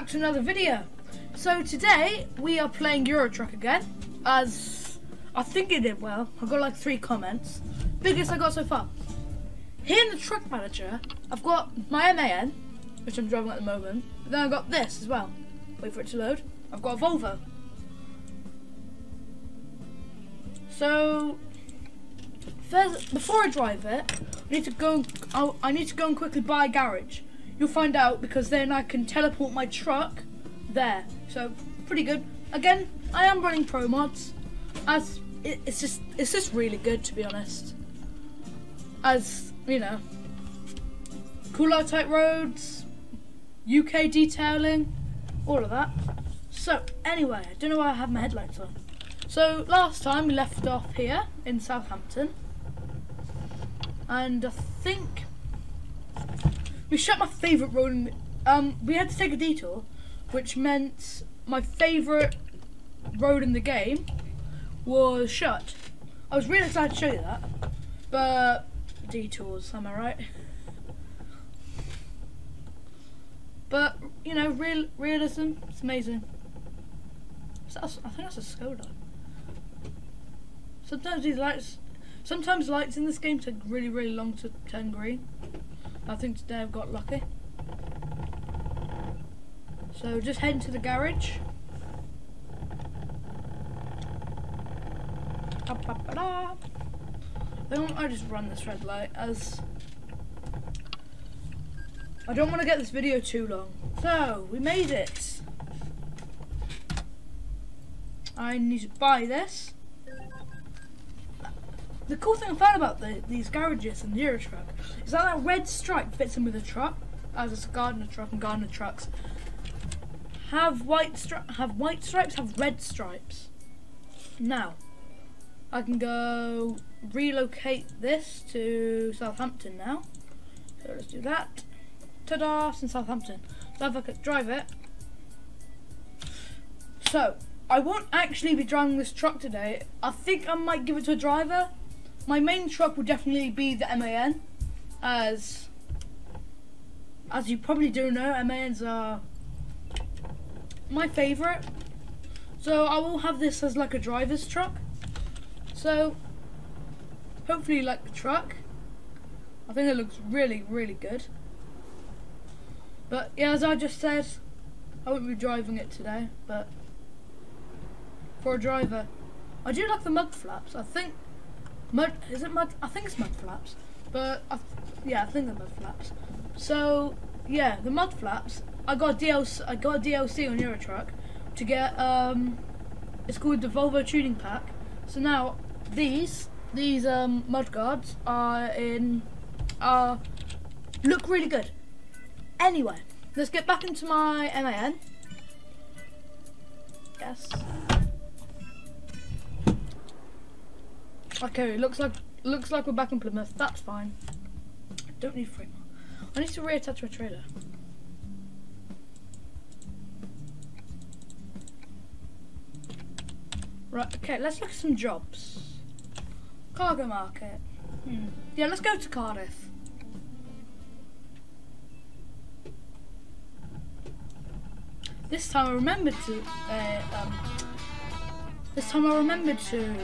back to another video. So today we are playing Euro Truck again, as I think it did well. I got like 3 comments, biggest I got so far. Here in the truck manager, I've got my MAN, which I'm driving at the moment. But then I've got this as well. Wait for it to load. I've got a Volvo. So first, before I drive it, I need to go and quickly buy a garage. You'll find out, because then I can teleport my truck there. So pretty good. Again, I am running pro mods, as it's just really good, to be honest. As you know, cool out tight roads, UK detailing, all of that. So anyway, I don't know why I have my headlights on. So last time we left off here in Southampton, and I think we shut my favourite road. We had to take a detour, which meant my favourite road in the game was shut. I was really excited to show you that, but detours, am I right? But you know, realism, it's amazing. I think that's a Skoda. Sometimes lights in this game take really long to turn green. I think today I've got lucky. So just heading to the garage. Then I just run this red light, as I don't want to get this video too long. So we made it. I need to buy this. The cool thing I found about these garages and the Euro Truck is that red stripe fits in with the truck, as it's a gardener truck, and gardener trucks have white stripes, have red stripes. Now, I can go relocate this to Southampton now. So let's do that. Ta-da! It's in Southampton. So if I could drive it. So I won't actually be driving this truck today. I think I might give it to a driver. My main truck will definitely be the MAN, as you probably do know, MANs are my favourite. So I will have this as like a driver's truck. So hopefully you like the truck. I think it looks really good. But yeah, as I just said, I won't be driving it today, but for a driver. I do like the mud flaps. I think is it mud? I think it's mud flaps, but yeah, I think they're mud flaps. So yeah, the mud flaps. I got a DLC on Euro Truck to get. It's called the Volvo tuning pack. So now these mud guards look really good. Anyway, let's get back into my MAN. Yes. Okay, looks like we're back in Plymouth. That's fine. I don't need frame. I need to reattach my trailer. Right. Okay. Let's look at some jobs. Cargo market. Yeah. Let's go to Cardiff. This time I remembered to. This time I remembered to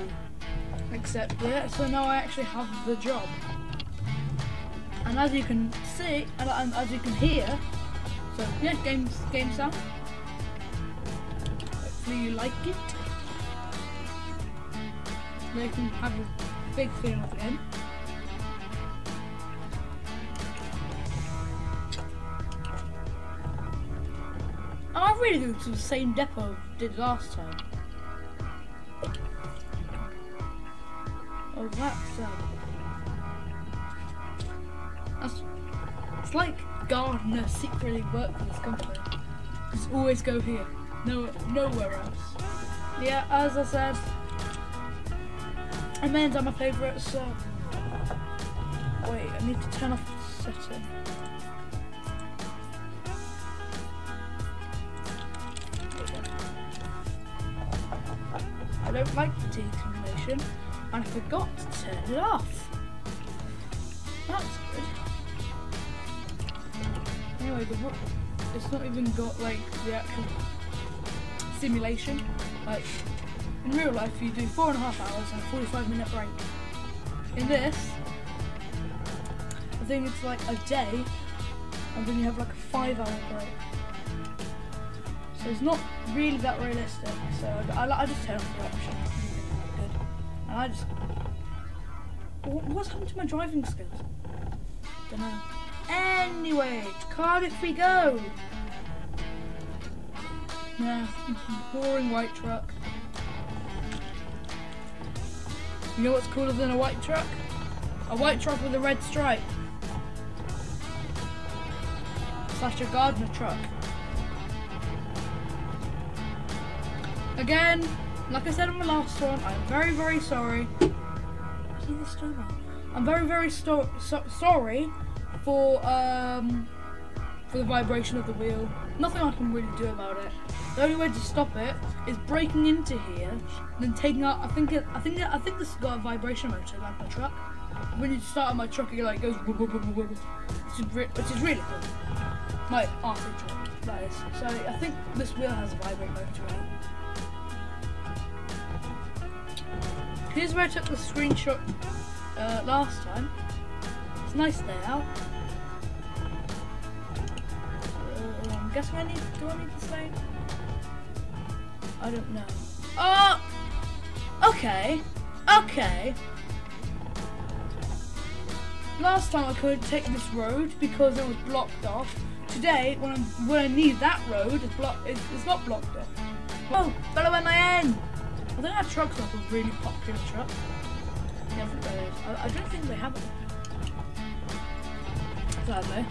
accept it, so now I actually have the job. And as you can see, and as you can hear, so yeah, game sound. Hopefully you like it. Now you can have a big feel of the game. And I really go to the same depot I did last time. Oh, it's like gardeners secretly work for this company. Just always go here, nowhere else. Yeah, as I said, MANs are my favourite. So wait, I need to turn off the setting. I don't like fatigue simulation, and I forgot to turn it off. That's good. Anyway, it's not even got like the actual simulation. Like in real life, you do 4.5 hours and a 45-minute break. In this, I think it's like a day, and then you have like a 5-hour break. So it's not really that realistic. So I just turn off the option. Good. And I just, what's happened to my driving skills? Don't know. Anyway, to Cardiff we go. Yeah, boring white truck. You know what's cooler than a white truck? A white truck with a red stripe. Slash a gardener truck. Again, like I said on the last one, I'm very, very sorry. I'm very, very sorry for the vibration of the wheel. Nothing I can really do about it. The only way to stop it is breaking into here, and then taking out. I think this has got a vibration motor like my truck. When you start on my truck, it like goes, which is really cool. My RC truck, that is. So I think this wheel has a vibrate motor in it. Here's where I took the screenshot last time. It's a nice layout. I'm guessing do I need the same? I don't know. Oh! Okay. Okay. Last time I couldn't take this road because it was blocked off. Today, when I need that road, it's not blocked off. Oh, fellow MAN! I think that truck's like a really popular truck. Yeah, I think that is. I don't think they have it. Sadly.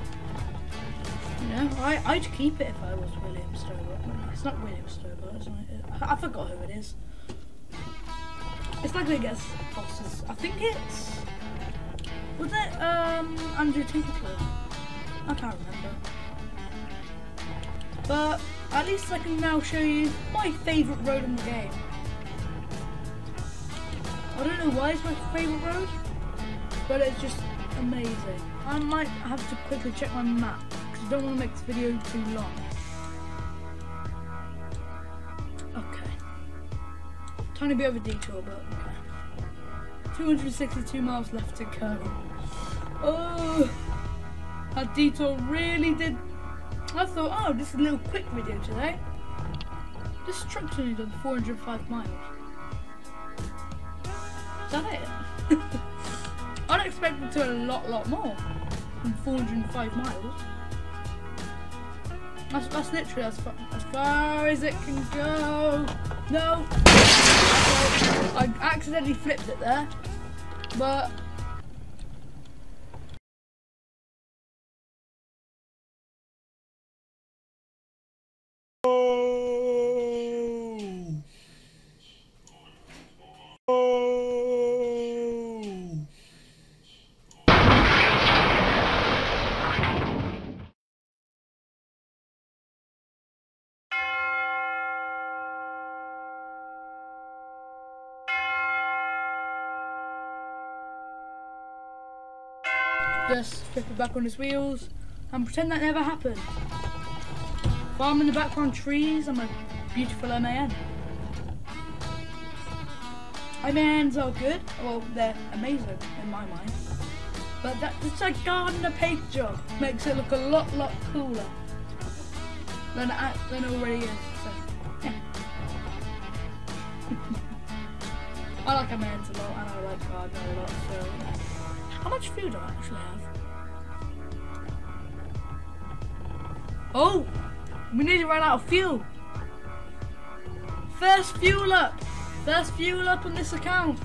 You know, I'd keep it if I was William Stober. It's not William Stober, isn't it? I forgot who it is. It's like they get bosses. I think it's... Was it Andrew Tinkercliffe? I can't remember. But at least I can now show you my favourite road in the game. I don't know why it's my favourite road, but it's just amazing. I might have to quickly check my map because I don't want to make this video too long. Okay. Tiny bit of a detour, but okay. 262 miles left to go. Oh, that detour really did. I thought, oh, this is a little quick video today. This truck's only done 405 miles. Is that it? I'd expect it to do a lot more than 405 miles. That's literally as far as it can go. No! I accidentally flipped it there, but... Just flip it back on his wheels and pretend that never happened. Farm in the background, trees, and my beautiful MAN. MANs are good, well they're amazing in my mind. But it's a gardener paint job, makes it look a lot cooler than it already is. So, yeah. I like MANs a lot and I like gardener a lot, so how much food do I actually have? Oh! We nearly ran out of fuel! First fuel up! First fuel up on this account!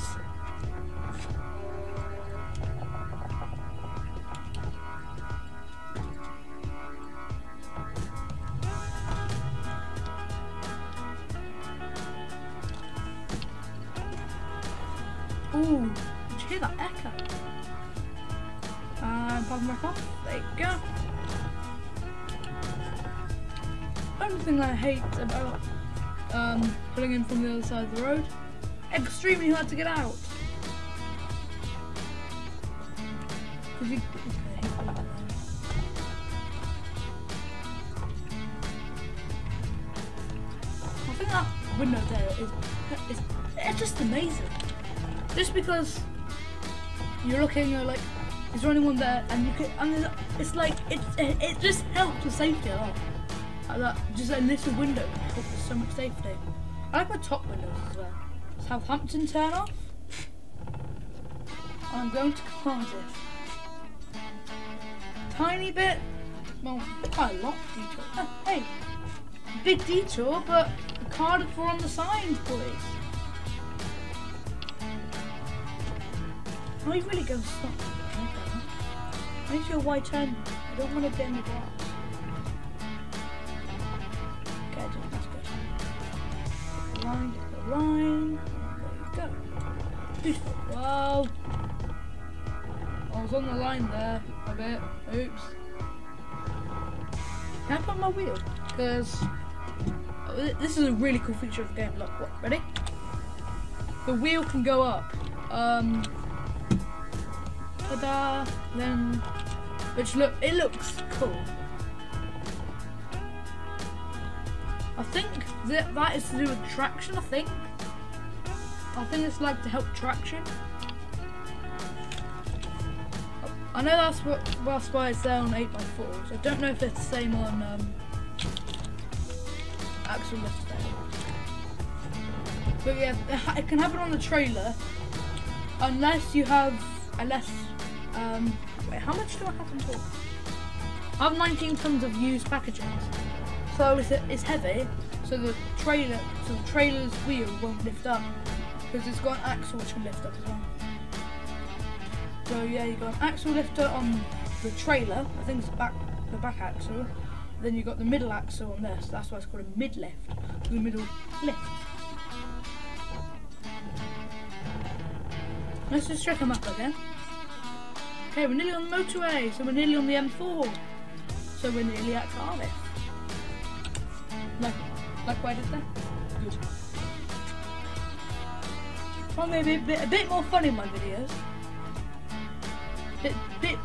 Ooh, did you hear that echo? And pop back off. There you go. Only thing I hate about pulling in from the other side of the road, extremely hard to get out. window there is it's just amazing. Just because you're looking, you're like, is there anyone there? And you can, and it's like it just helps with safety a lot. That just a little window can help with so much safety. I like my top windows as well. Southampton turn off. I'm going to Cardiff. Tiny bit, well, quite a lot of detour. Oh, hey, big detour, but Cardiff were on the signs, boys. Are you really going to stop? I need to go wide turn. I don't want to bend the glass. Okay, that's good. Line, line. There you go. Beautiful. Well, I was on the line there a bit. Oops. Can I put my wheel? Because this is a really cool feature of the game. Look, what? Ready? The wheel can go up. Ta-da! Then, which it looks cool. I think that is to do with traction. I think it's like to help traction. I know that's why it's there on 8x4s. I don't know if it's the same on axle lift there. But yeah, it can happen on the trailer unless you have wait, how much do I have in total? I have 19 tons of used packaging, so it's heavy. So the trailer's wheel won't lift up because it's got an axle which can lift up as well. So yeah, you got an axle lifter on the trailer. I think it's the back axle. Then you got the middle axle on this. That's why it's called a mid lift. The middle lift. Let's just check them up again. Okay, we're nearly on the motorway, so we're nearly on the M4. So we're nearly at Cardiff. Like what I did there? Good. Well, maybe a bit more fun in my videos.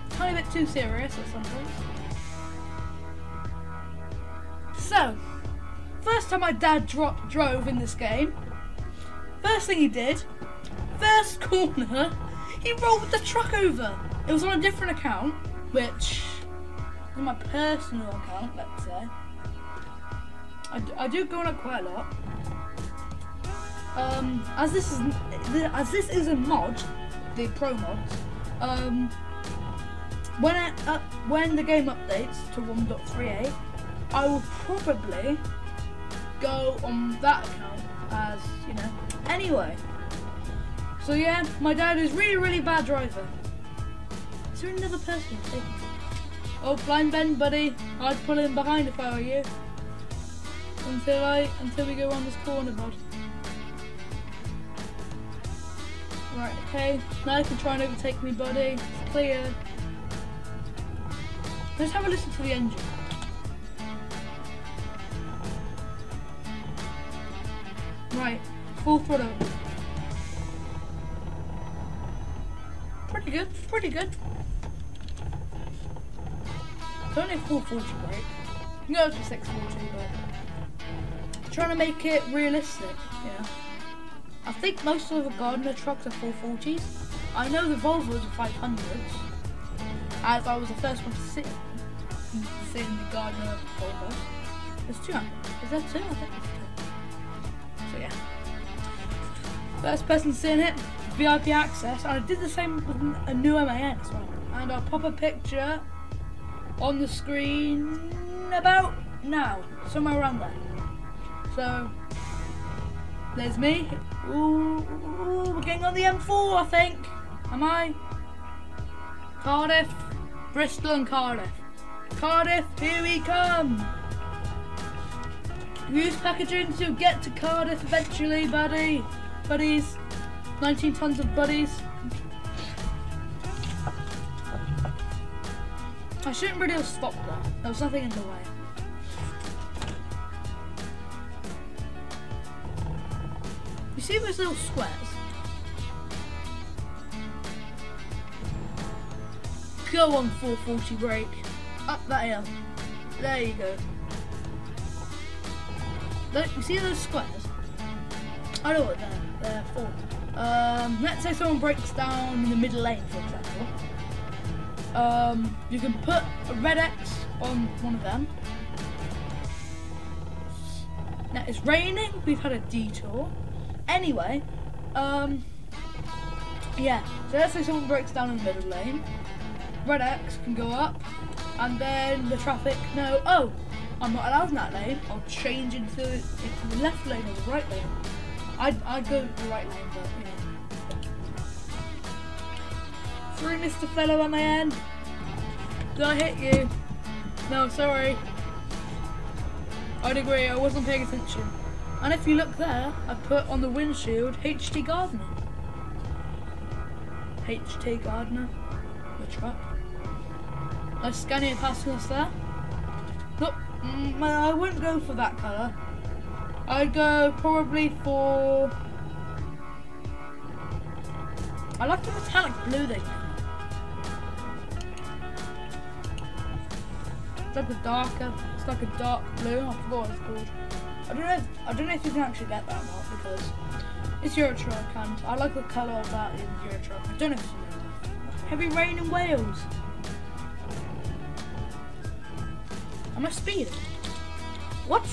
Tiny bit too serious at some points. So, first time my dad drove in this game, first thing he did, first corner, he rolled the truck over. It was on a different account, which is my personal account, let's say. I do go on it quite a lot. As this is a mod, the pro mod. When the game updates to 1.38, I will probably go on that account as, you know. Anyway, so yeah, my dad is really bad driver. Is there another person taking me? Oh, blind bend, buddy. I'd pull in behind if I were you. Until we go around this corner, bud. Right, okay. Now you can try and overtake me, buddy. It's clear. Let's have a listen to the engine. Right, full throttle. Pretty good, pretty good. It's only a 440 brake. You can go up to 640, but trying to make it realistic, yeah. I think most of the Gardner trucks are 440s. I know the Volvos are 500s, as I was the first one to sit in the Gardner Volvo. There's 200. Is that 2? I think there's 2. So yeah. First person to sit in it, VIP access, and I did the same with a new MAN as well. And I'll pop a picture on the screen about now, somewhere around there. So, there's me. Ooh, we're getting on the M4, I think. Am I? Cardiff, Bristol and Cardiff. Cardiff, here we come. Use packaging to get to Cardiff eventually, buddies. 19 tons of buddies. I shouldn't really have stopped there. There was nothing in the way. You see those little squares? Go on 440 brake. Up that hill. There you go. Look, you see those squares? I know what they're for. Let's say someone breaks down in the middle lane, for example. You can put a red X on one of them. Now it's raining, we've had a detour. Anyway, yeah, so let's say someone breaks down in the middle lane. Red X can go up, and then the traffic know, oh, I'm not allowed in that lane. I'll change into the left lane or the right lane. I'd go the right lane, but you know. Sorry, Mr. Fellow on my end. Did I hit you? No, sorry. I'd agree, I wasn't paying attention. And if you look there, I put on the windshield HT Gardner. HT Gardner, the truck. Nice Scania passing us there. Look, I wouldn't go for that colour. I'd go probably for... I like the metallic blue they do. It's like a dark blue. I forgot what it's called. I don't know if you can actually get that or not because it's Euro Truck and I like the colour of that in Euro Truck. I don't know if it's heavy rain in Wales. Am I speeding? What?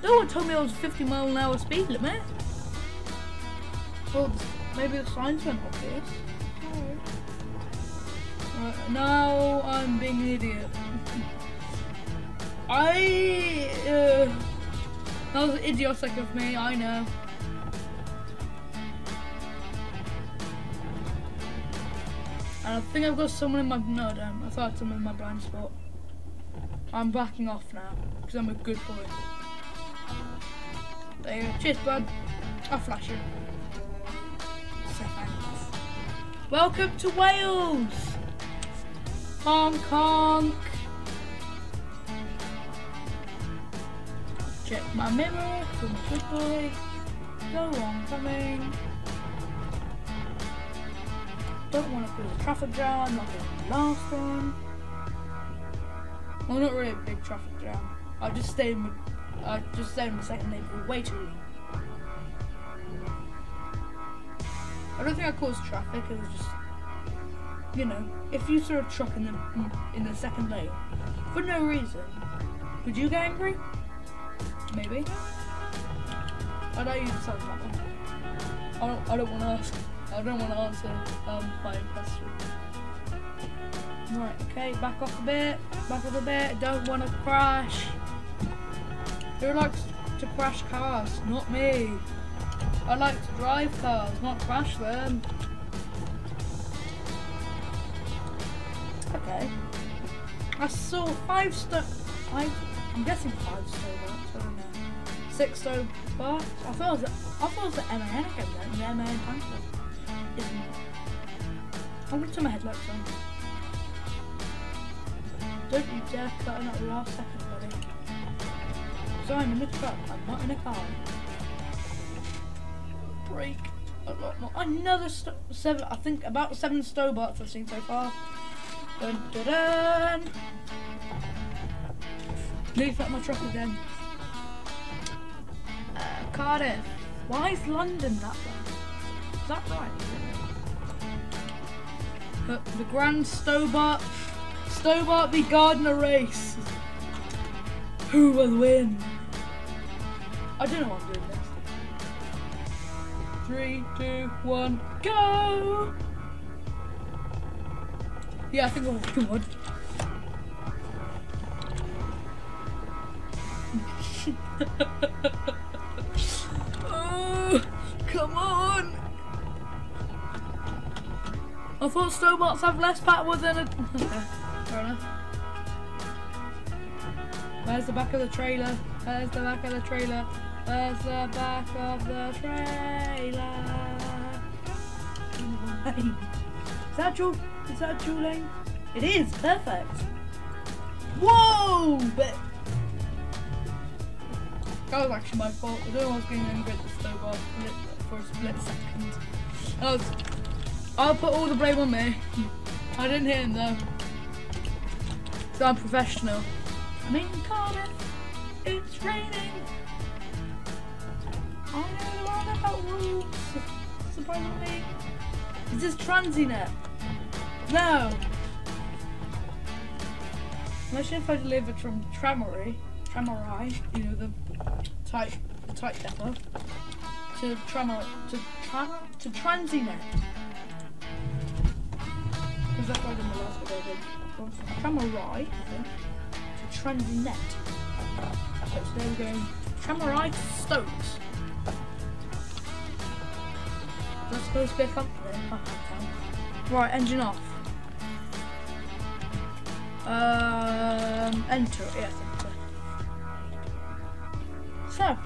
No one told me I was 50-mile-an-hour speed limit. Well, maybe the signs went obvious. Right, now I'm being an idiot. That was idiotic of me, I know. And I think I've got someone in my... No, I don't. I thought I had someone in my blind spot. I'm backing off now, because I'm a good boy. There you go. Cheers, bud. I'll flash you. So thanks. Welcome to Wales! Honk honk! Check my mirror, I'm a good boy. Go on, coming. Don't want to cause a traffic jam, like the last one. Well, not really a big traffic jam. I just stayed in the second lane for way too long. I don't think I caused traffic. It was just, you know, if you saw a truck in the second lane for no reason, would you get angry? Maybe. I know you decided that one. I don't want to ask. I don't want to answer my own question. Right, okay, back off a bit. Don't want to crash. Who likes to crash cars? Not me. I like to drive cars, not crash them. Okay. I saw I'm guessing 5 Stobarts, I don't know. 6 Stobarts? I thought it was the MAN again then, the MAN tanker. Isn't it? I'm gonna turn my headlights on. Don't you dare cut in at the last second, buddy. So I'm in the truck, I'm not in a car. Brake a lot more. Another 7, I think about 7 Stobarts I've seen so far. Dun dun dun! Leave out my truck again. Cardiff. Why is London that way? Is that right? The Grand Stobart v Gardner race. Who will win? I don't know what I'm doing next. 3, 2, 1, go! Yeah, I think I'll come on. Oh, come on! I thought Stobarts have less power than a... Okay, fair enough. Where's the back of the trailer? Where's the back of the trailer? Where's the back of the trailer? Is that dual lane? It is, perfect. Whoa! But that was actually my fault. I don't know I was getting angry at the Stobart for a split second. I'll put all the blame on me. I didn't hit him though. So I'm professional. I'm in Cardiff. It's raining. I know about rules. Surprisingly. Is this Transinet? No. Imagine if I delivered from Tramorai, you know, the tight depot, to Transinet. Because that's what I did in the last video. From Tramorai to Transinet. So there we go. Tramorai to Stokes. That's supposed to be a company. Right, engine off. Enter. Yes, enter.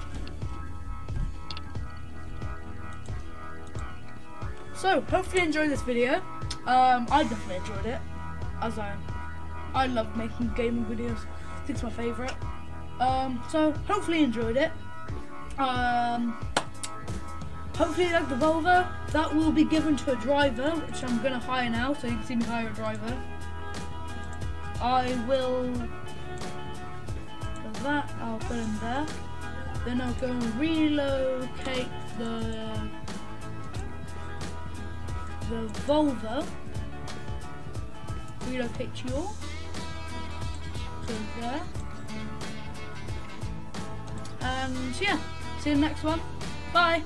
So hopefully you enjoyed this video. I definitely enjoyed it, as I love making gaming videos. I think it's my favourite. So hopefully you enjoyed it. Hopefully you like the Volvo. That will be given to a driver, which I'm going to hire now, so you can see me hire a driver. I will put that, I'll put in there. Then I'll go and relocate the Volvo. Relocate fuel to there. And yeah, see you in the next one. Bye.